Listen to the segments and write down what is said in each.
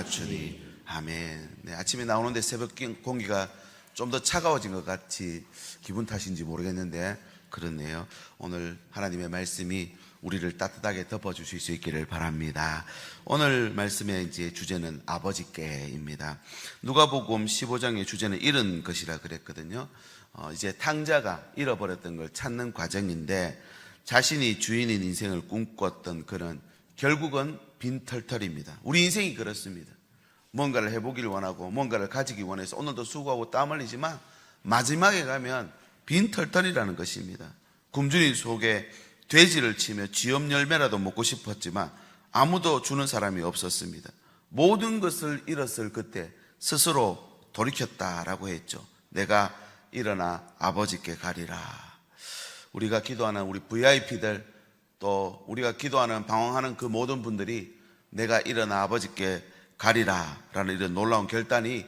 맞추니. 아멘. 네, 아침에 나오는데 새벽 공기가 좀 더 차가워진 것 같이 기분 탓인지 모르겠는데 그렇네요. 오늘 하나님의 말씀이 우리를 따뜻하게 덮어주실 수 있기를 바랍니다. 오늘 말씀의 이제 주제는 아버지께입니다. 누가복음 15장의 주제는 잃은 것이라 그랬거든요. 이제 탕자가 잃어버렸던 걸 찾는 과정인데 자신이 주인인 인생을 꿈꿨던 그런 결국은 빈털털입니다. 우리 인생이 그렇습니다. 뭔가를 해보기를 원하고 뭔가를 가지기 원해서 오늘도 수고하고 땀 흘리지만 마지막에 가면 빈털털이라는 것입니다. 굶주린 속에 돼지를 치며 쥐염 열매라도 먹고 싶었지만 아무도 주는 사람이 없었습니다. 모든 것을 잃었을 그때 스스로 돌이켰다라고 했죠. 내가 일어나 아버지께 가리라. 우리가 기도하는 우리 VIP들 또 우리가 기도하는 방황하는 그 모든 분들이 내가 일어나 아버지께 가리라 라는 이런 놀라운 결단이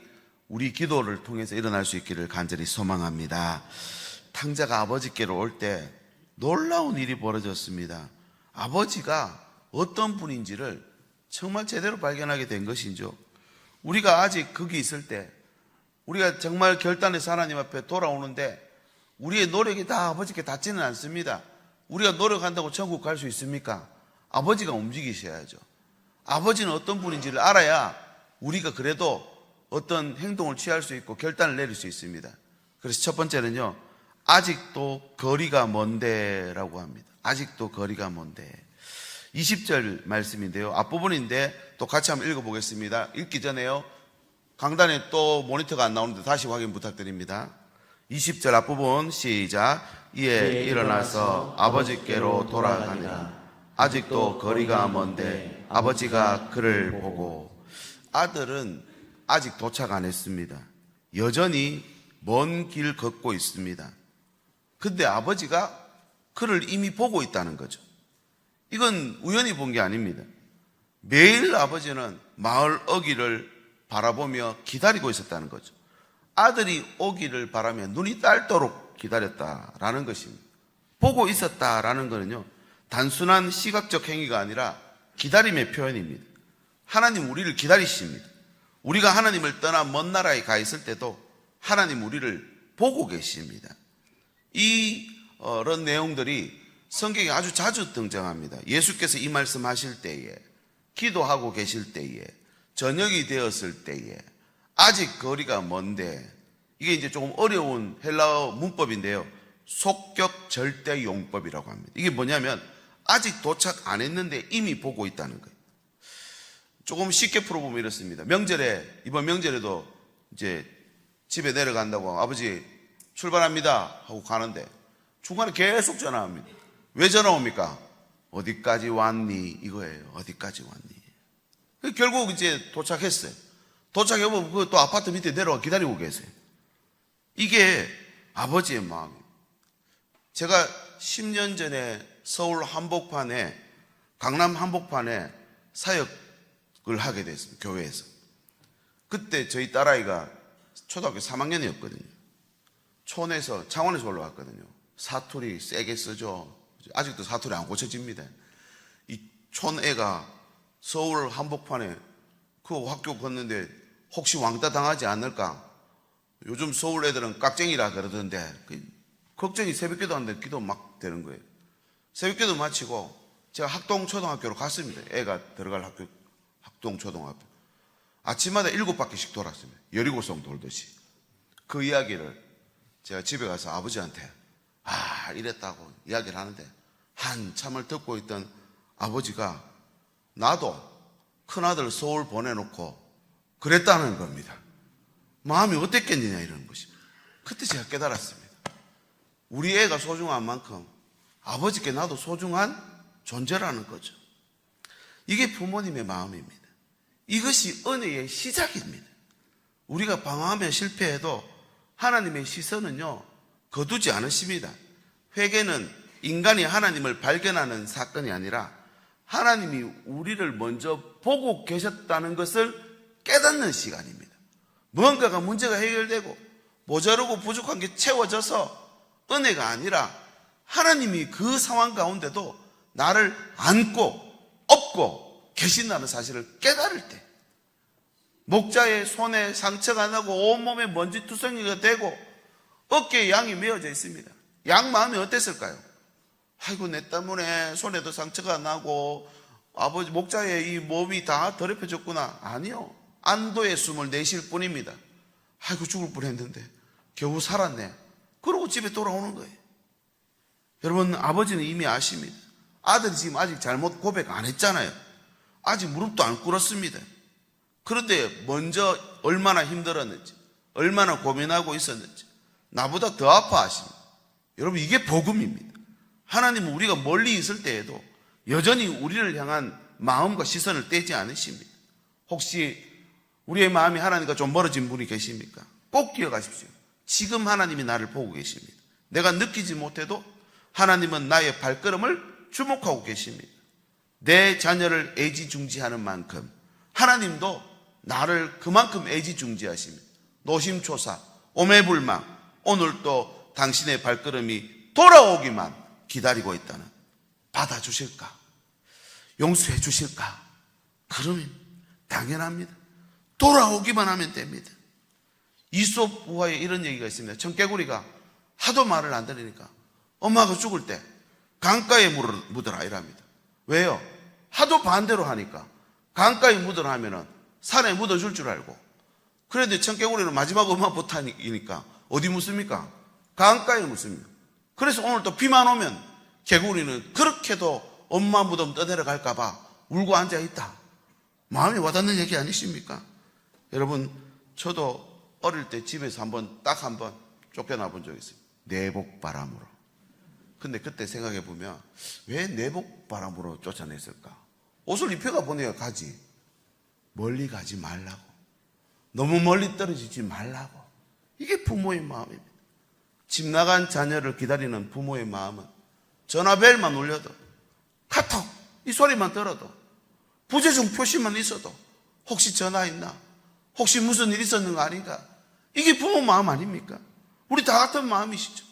우리 기도를 통해서 일어날 수 있기를 간절히 소망합니다. 탕자가 아버지께로 올 때 놀라운 일이 벌어졌습니다. 아버지가 어떤 분인지를 정말 제대로 발견하게 된 것이죠. 우리가 아직 거기 있을 때 우리가 정말 결단해서 하나님 앞에 돌아오는데 우리의 노력이 다 아버지께 닿지는 않습니다. 우리가 노력한다고 천국 갈 수 있습니까? 아버지가 움직이셔야죠. 아버지는 어떤 분인지를 알아야 우리가 그래도 어떤 행동을 취할 수 있고 결단을 내릴 수 있습니다. 그래서 첫 번째는요, 아직도 거리가 먼데 라고 합니다. 아직도 거리가 먼데. 20절 말씀인데요, 앞부분인데 또 같이 한번 읽어보겠습니다. 읽기 전에요, 강단에 또 모니터가 안 나오는데 다시 확인 부탁드립니다. 20절 앞부분 시작. 이에 일어나서 아버지께로 돌아가니라. 아직도 거리가 먼데 아버지가 그를 보고. 아들은 아직 도착 안 했습니다. 여전히 먼 길 걷고 있습니다. 근데 아버지가 그를 이미 보고 있다는 거죠. 이건 우연히 본 게 아닙니다. 매일 아버지는 마을 어귀를 바라보며 기다리고 있었다는 거죠. 아들이 오기를 바라며 눈이 딸도록 기다렸다라는 것입니다. 보고 있었다라는 거는요, 단순한 시각적 행위가 아니라 기다림의 표현입니다. 하나님 우리를 기다리십니다. 우리가 하나님을 떠나 먼 나라에 가 있을 때도 하나님 우리를 보고 계십니다. 이런 내용들이 성경에 아주 자주 등장합니다. 예수께서 이 말씀 하실 때에, 기도하고 계실 때에, 저녁이 되었을 때에, 아직 거리가 먼데, 이게 이제 조금 어려운 헬라어 문법인데요, 속격 절대 용법이라고 합니다. 이게 뭐냐면 아직 도착 안 했는데 이미 보고 있다는 거예요. 조금 쉽게 풀어보면 이렇습니다. 명절에, 이번 명절에도 이제 집에 내려간다고 아버지 출발합니다 하고 가는데 중간에 계속 전화합니다. 왜 전화 옵니까? 어디까지 왔니? 이거예요. 어디까지 왔니? 결국 이제 도착했어요. 도착해보면 그 또 아파트 밑에 내려와 기다리고 계세요. 이게 아버지의 마음이에요. 제가 10년 전에 서울 한복판에, 강남 한복판에 사역을 하게 됐습니다. 교회에서. 그때 저희 딸아이가 초등학교 3학년이었거든요. 촌에서, 창원에서 올라왔거든요. 사투리 세게 쓰죠. 아직도 사투리 안 고쳐집니다. 이 촌애가 서울 한복판에 그 학교 걷는데 혹시 왕따 당하지 않을까? 요즘 서울 애들은 깍쟁이라 그러던데 걱정이, 새벽기도 하는데 기도 막 되는 거예요. 새벽기도 마치고 제가 학동초등학교로 갔습니다. 애가 들어갈 학교, 학동초등학교. 아침마다 7바퀴씩 돌았습니다. 여리고성 돌듯이. 그 이야기를 제가 집에 가서 아버지한테 이랬다고 이야기를 하는데 한참을 듣고 있던 아버지가 나도 큰아들 서울 보내놓고 그랬다는 겁니다. 마음이 어땠겠느냐 이러는 것입니다. 그때 제가 깨달았습니다. 우리 애가 소중한 만큼 아버지께 나도 소중한 존재라는 거죠. 이게 부모님의 마음입니다. 이것이 은혜의 시작입니다. 우리가 방황하며 실패해도 하나님의 시선은요, 거두지 않으십니다. 회개는 인간이 하나님을 발견하는 사건이 아니라 하나님이 우리를 먼저 보고 계셨다는 것을 깨닫는 시간입니다. 무언가가 문제가 해결되고 모자르고 부족한 게 채워져서 은혜가 아니라 하나님이 그 상황 가운데도 나를 안고 업고 계신다는 사실을 깨달을 때, 목자의 손에 상처가 나고 온몸에 먼지투성이가 되고 어깨에 양이 메어져 있습니다. 양 마음이 어땠을까요? 아이고, 내 때문에 손에도 상처가 나고 아버지 목자의 이 몸이 다 더럽혀졌구나. 아니요, 안도의 숨을 내쉴 뿐입니다. 아이고, 죽을 뻔했는데 겨우 살았네. 그러고 집에 돌아오는 거예요. 여러분, 아버지는 이미 아십니다. 아들이 지금 아직 잘못 고백 안 했잖아요. 아직 무릎도 안 꿇었습니다. 그런데 먼저 얼마나 힘들었는지, 얼마나 고민하고 있었는지 나보다 더 아파하십니다. 여러분, 이게 복음입니다. 하나님은 우리가 멀리 있을 때에도 여전히 우리를 향한 마음과 시선을 떼지 않으십니다. 혹시 우리의 마음이 하나님과 좀 멀어진 분이 계십니까? 꼭 기억하십시오. 지금 하나님이 나를 보고 계십니다. 내가 느끼지 못해도 하나님은 나의 발걸음을 주목하고 계십니다. 내 자녀를 애지중지하는 만큼 하나님도 나를 그만큼 애지중지하십니다. 노심초사, 오매불망, 오늘 또 당신의 발걸음이 돌아오기만 기다리고 있다는, 받아주실까? 용서해 주실까? 그러면 당연합니다. 돌아오기만 하면 됩니다. 이솝 우화에 이런 얘기가 있습니다. 청개구리가 하도 말을 안 들으니까 엄마가 죽을 때 강가에 묻어라 이랍니다. 왜요? 하도 반대로 하니까 강가에 묻어라 하면은 산에 묻어줄 줄 알고, 그런데 청개구리는 마지막 엄마 부탁이니까 어디 묻습니까? 강가에 묻습니다. 그래서 오늘 또 비만 오면 개구리는 그렇게도 엄마 무덤 떠내려갈까봐 울고 앉아있다. 마음이 와닿는 얘기 아니십니까? 여러분, 저도 어릴 때 집에서 딱 한 번 쫓겨나 본 적이 있어요. 내복바람으로. 근데 그때 생각해 보면 왜 내복바람으로 쫓아냈을까? 옷을 입혀가 보내야 가지. 멀리 가지 말라고. 너무 멀리 떨어지지 말라고. 이게 부모의 마음입니다. 집 나간 자녀를 기다리는 부모의 마음은 전화벨만 울려도, 카톡 이 소리만 들어도, 부재중 표시만 있어도 혹시 전화했나? 혹시 무슨 일 있었는 거 아닌가? 이게 부모 마음 아닙니까? 우리 다 같은 마음이시죠.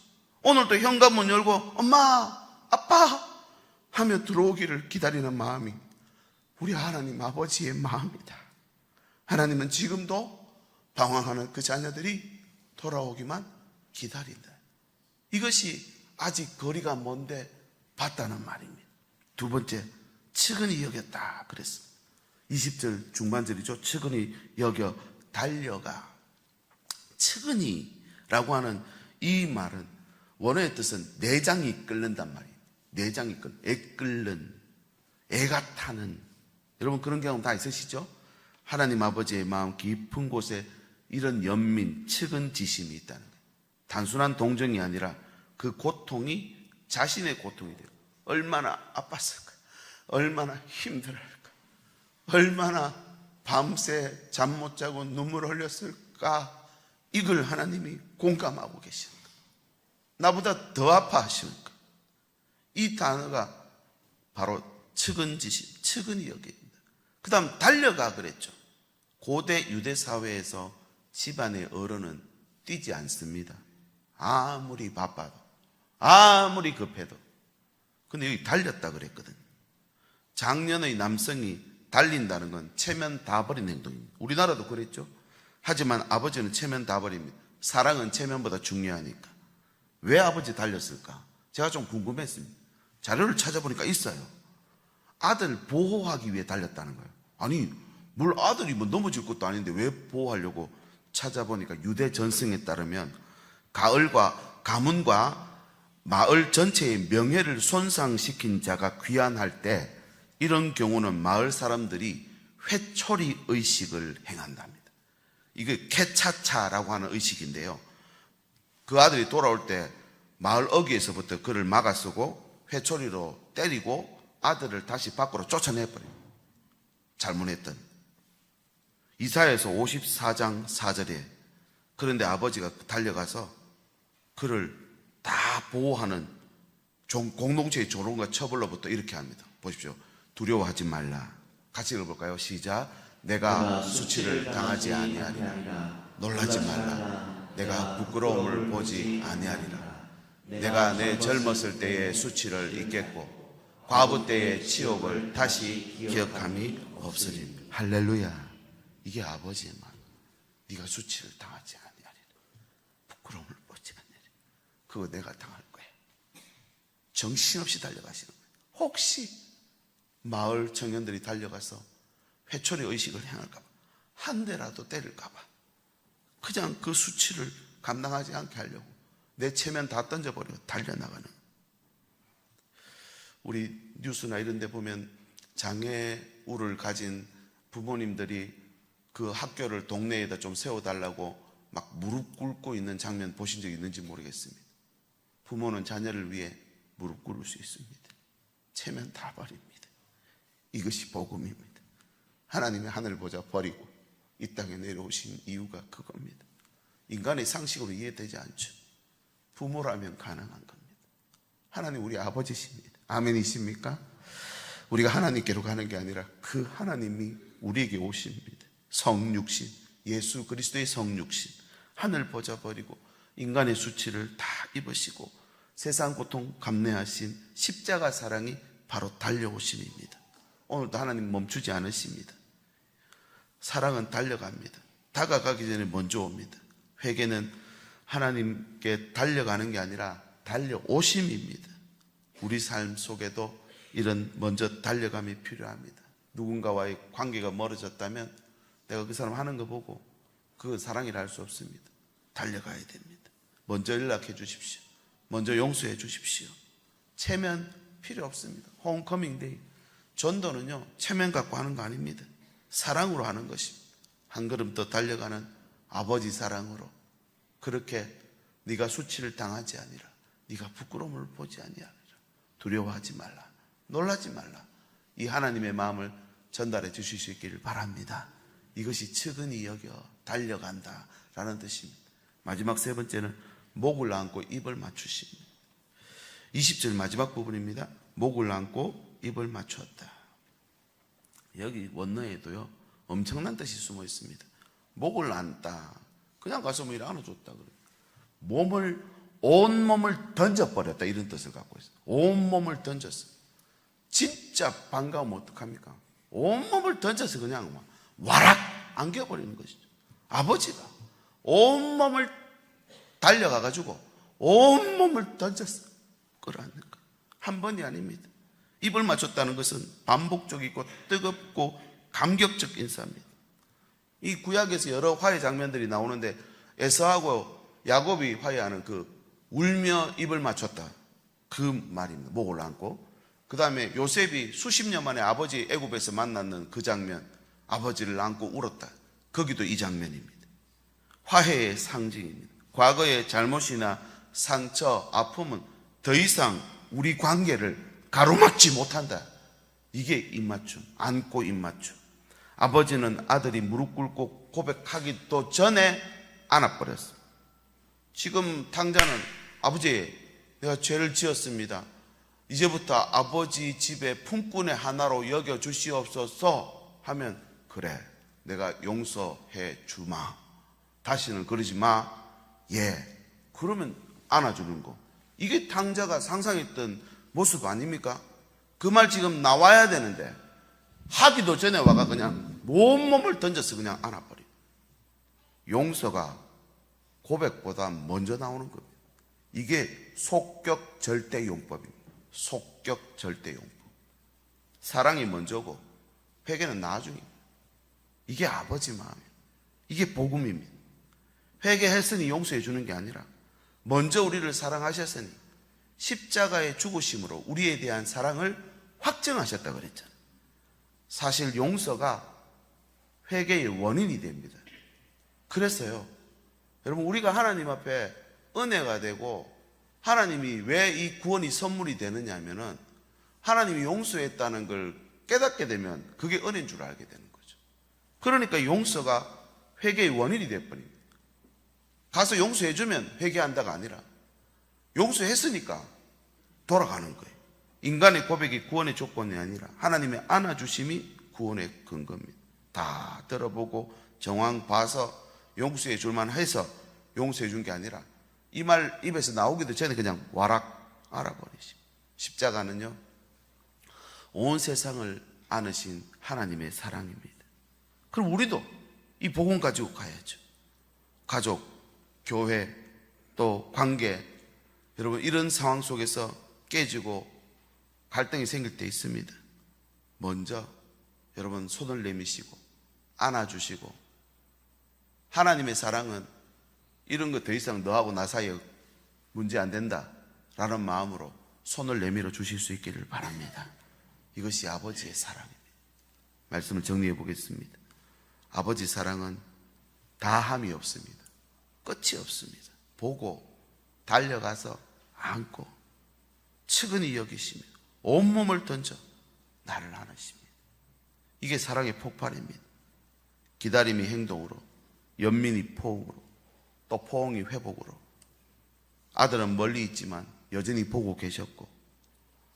오늘도 현관문 열고 엄마, 아빠 하며 들어오기를 기다리는 마음이 우리 하나님 아버지의 마음이다. 하나님은 지금도 방황하는 그 자녀들이 돌아오기만 기다린다. 이것이 아직 거리가 먼데 봤다는 말입니다. 두 번째, 측은히 여겼다 그랬습니다. 20절 중반절이죠. 측은히 여겨 달려가. 측은히라고 하는 이 말은 원어의 뜻은 내장이 끓는단 말이에요. 내장이 끓는, 애가 타는. 여러분, 그런 경험 다 있으시죠? 하나님 아버지의 마음 깊은 곳에 이런 연민, 측은지심이 있다는 거예요. 단순한 동정이 아니라 그 고통이 자신의 고통이 돼요. 얼마나 아팠을까? 얼마나 힘들었을까? 얼마나 밤새 잠 못 자고 눈물 흘렸을까? 이걸 하나님이 공감하고 계시는 거예요. 나보다 더 아파하시는 거예요. 이 단어가 바로 측은지심, 측은히 여깁니다. 그 다음 달려가 그랬죠. 고대 유대 사회에서 집안의 어른은 뛰지 않습니다. 아무리 바빠도, 아무리 급해도. 근데 여기 달렸다 그랬거든요. 장년의 남성이 달린다는 건 체면 다 버린 행동입니다. 우리나라도 그랬죠. 하지만 아버지는 체면 다 버립니다. 사랑은 체면보다 중요하니까. 왜 아버지 달렸을까? 제가 좀 궁금했습니다. 자료를 찾아보니까 있어요. 아들 보호하기 위해 달렸다는 거예요. 아니, 뭘 아들이 뭐 넘어질 것도 아닌데 왜 보호하려고? 찾아보니까 유대 전승에 따르면 가문과 마을 전체의 명예를 손상시킨 자가 귀환할 때 이런 경우는 마을 사람들이 회초리 의식을 행한답니다. 이게 캐차차라고 하는 의식인데요. 그 아들이 돌아올 때 마을 어귀에서부터 그를 막아서고 회초리로 때리고 아들을 다시 밖으로 쫓아내버립니다. 잘못했던. 이사야서 54장 4절에 그런데 아버지가 달려가서 그를 다 보호하는 공동체의 조롱과 처벌로부터 이렇게 합니다. 보십시오. 두려워하지 말라. 같이 읽어볼까요? 시작. 내가 수치를 당하지 아니하리라. 놀라지 말라. 내가 부끄러움을 보지 아니하리라. 내가 내 젊었을 때의 수치를 잊겠고 과부 때의 치욕을 다시 기억함이 없으리라. 할렐루야. 이게 아버지의 마음. 네가 수치를 당하지 아니하리라. 부끄러움을 보지 아니하리라. 그거 내가 당할 거야. 정신없이 달려가시는 거예요. 혹시 마을 청년들이 달려가서 회초리 의식을 행할까 봐, 한 대라도 때릴까 봐, 그냥 그 수치를 감당하지 않게 하려고 내 체면 다 던져버리고 달려나가는. 우리 뉴스나 이런 데 보면 장애우를 가진 부모님들이 그 학교를 동네에다 좀 세워달라고 막 무릎 꿇고 있는 장면 보신 적 있는지 모르겠습니다. 부모는 자녀를 위해 무릎 꿇을 수 있습니다. 체면 다 버립니다. 이것이 복음입니다. 하나님의 하늘 보좌 버리고 이 땅에 내려오신 이유가 그겁니다. 인간의 상식으로 이해되지 않죠. 부모라면 가능한 겁니다. 하나님 우리 아버지십니다. 아멘이십니까? 우리가 하나님께로 가는 게 아니라 그 하나님이 우리에게 오십니다. 성육신, 예수 그리스도의 성육신, 하늘 보좌 버리고 인간의 수치를 다 입으시고 세상 고통 감내하신 십자가 사랑이 바로 달려오심입니다. 오늘도 하나님 멈추지 않으십니다. 사랑은 달려갑니다. 다가가기 전에 먼저 옵니다. 회개는 하나님께 달려가는 게 아니라 달려오심입니다. 우리 삶 속에도 이런 먼저 달려감이 필요합니다. 누군가와의 관계가 멀어졌다면 내가 그 사람 하는 거 보고 그 사랑이라 할 수 없습니다. 달려가야 됩니다. 먼저 연락해 주십시오. 먼저 용서해 주십시오. 체면 필요 없습니다. 홈커밍 데이. 전도는요, 체면 갖고 하는 거 아닙니다. 사랑으로 하는 것입니다. 한 걸음 더 달려가는 아버지 사랑으로. 그렇게 네가 수치를 당하지 아니라, 네가 부끄러움을 보지 아니하리라. 두려워하지 말라. 놀라지 말라. 이 하나님의 마음을 전달해 주실 수 있기를 바랍니다. 이것이 측은히 여겨 달려간다 라는 뜻입니다. 마지막 세 번째는 목을 안고 입을 맞추십니다. 20절 마지막 부분입니다. 목을 안고 입을 맞추었다. 여기 원어에도요 엄청난 뜻이 숨어 있습니다. 목을 안다. 그냥 가서 뭐 이렇게 안아줬다 그래요. 온 몸을 던져버렸다 이런 뜻을 갖고 있어요. 온 몸을 던졌어요. 진짜 반가우면 어떡합니까? 온 몸을 던져서 그냥 막 와락 안겨버리는 것이죠. 아버지가 온 몸을 달려가가지고 온 몸을 던져서 끌어안는 것. 한 번이 아닙니다. 입을 맞췄다는 것은 반복적이고 뜨겁고 감격적 인사입니다. 이 구약에서 여러 화해 장면들이 나오는데 에서하고 야곱이 화해하는 그 울며 입을 맞췄다 그 말입니다. 목을 안고. 그 다음에 요셉이 수십 년 만에 아버지 애굽에서 만났는 그 장면, 아버지를 안고 울었다. 거기도 이 장면입니다. 화해의 상징입니다. 과거의 잘못이나 상처, 아픔은 더 이상 우리 관계를 가로막지 못한다. 이게 입맞춤, 안고 입맞춤. 아버지는 아들이 무릎 꿇고 고백하기도 전에 안아버렸습니다. 지금 당자는 아버지, 내가 죄를 지었습니다. 이제부터 아버지 집의 품꾼의 하나로 여겨 주시옵소서 하면, 그래, 내가 용서해 주마. 다시는 그러지 마. 예. 그러면 안아주는 거. 이게 당자가 상상했던 모습 아닙니까? 그 말 지금 나와야 되는데 하기도 전에 와가 그냥 온몸을 던져서 그냥 안아버려. 용서가 고백보다 먼저 나오는 겁니다. 이게 속격 절대용법입니다. 속격 절대용법. 사랑이 먼저고 회개는 나중입니다. 이게 아버지 마음이에요. 이게 복음입니다. 회개했으니 용서해 주는 게 아니라 먼저 우리를 사랑하셨으니 십자가의 죽으심으로 우리에 대한 사랑을 확증하셨다고 그랬잖아요. 사실 용서가 회개의 원인이 됩니다. 그래서요, 여러분, 우리가 하나님 앞에 은혜가 되고 하나님이 왜 이 구원이 선물이 되느냐 하면은 하나님이 용서했다는 걸 깨닫게 되면 그게 은혜인 줄 알게 되는 거죠. 그러니까 용서가 회개의 원인이 되어버립니다. 가서 용서해주면 회개한다가 아니라 용서했으니까 돌아가는 거예요. 인간의 고백이 구원의 조건이 아니라 하나님의 안아주심이 구원의 근거입니다. 다 들어보고 정황 봐서 용서해 줄만 해서 용서해 준 게 아니라 이 말 입에서 나오기도 전에 그냥 와락 알아버리시. 십자가는요, 온 세상을 안으신 하나님의 사랑입니다. 그럼 우리도 이 복음 가지고 가야죠. 가족, 교회, 또 관계, 여러분 이런 상황 속에서 깨지고 갈등이 생길 때 있습니다. 먼저 여러분 손을 내미시고 안아주시고, 하나님의 사랑은 이런 거 더 이상 너하고 나 사이에 문제 안 된다 라는 마음으로 손을 내밀어 주실 수 있기를 바랍니다. 이것이 아버지의 사랑입니다. 말씀을 정리해 보겠습니다. 아버지 사랑은 다함이 없습니다. 끝이 없습니다. 보고 달려가서 안고 측은히 여기시며 온몸을 던져 나를 안으십니다. 이게 사랑의 폭발입니다. 기다림이 행동으로, 연민이 포옹으로, 또 포옹이 회복으로. 아들은 멀리 있지만 여전히 보고 계셨고,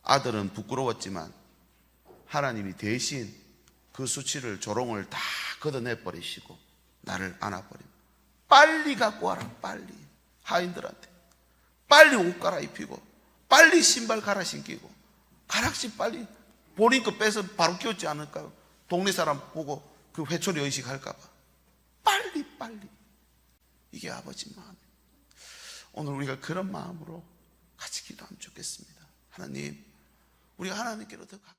아들은 부끄러웠지만 하나님이 대신 그 수치를, 조롱을 다 걷어내 버리시고 나를 안아버립니다. 빨리 갖고 와라, 빨리. 하인들한테 빨리 옷 갈아입히고 빨리 신발 갈아 신기고, 가락시 빨리 본인 거 빼서 바로 끼웠지 않을까요? 동네 사람 보고 그 회초리 의식할까봐 빨리. 이게 아버지 마음이에요. 오늘 우리가 그런 마음으로 같이 기도하면 좋겠습니다. 하나님, 우리가 하나님께로 더 가까이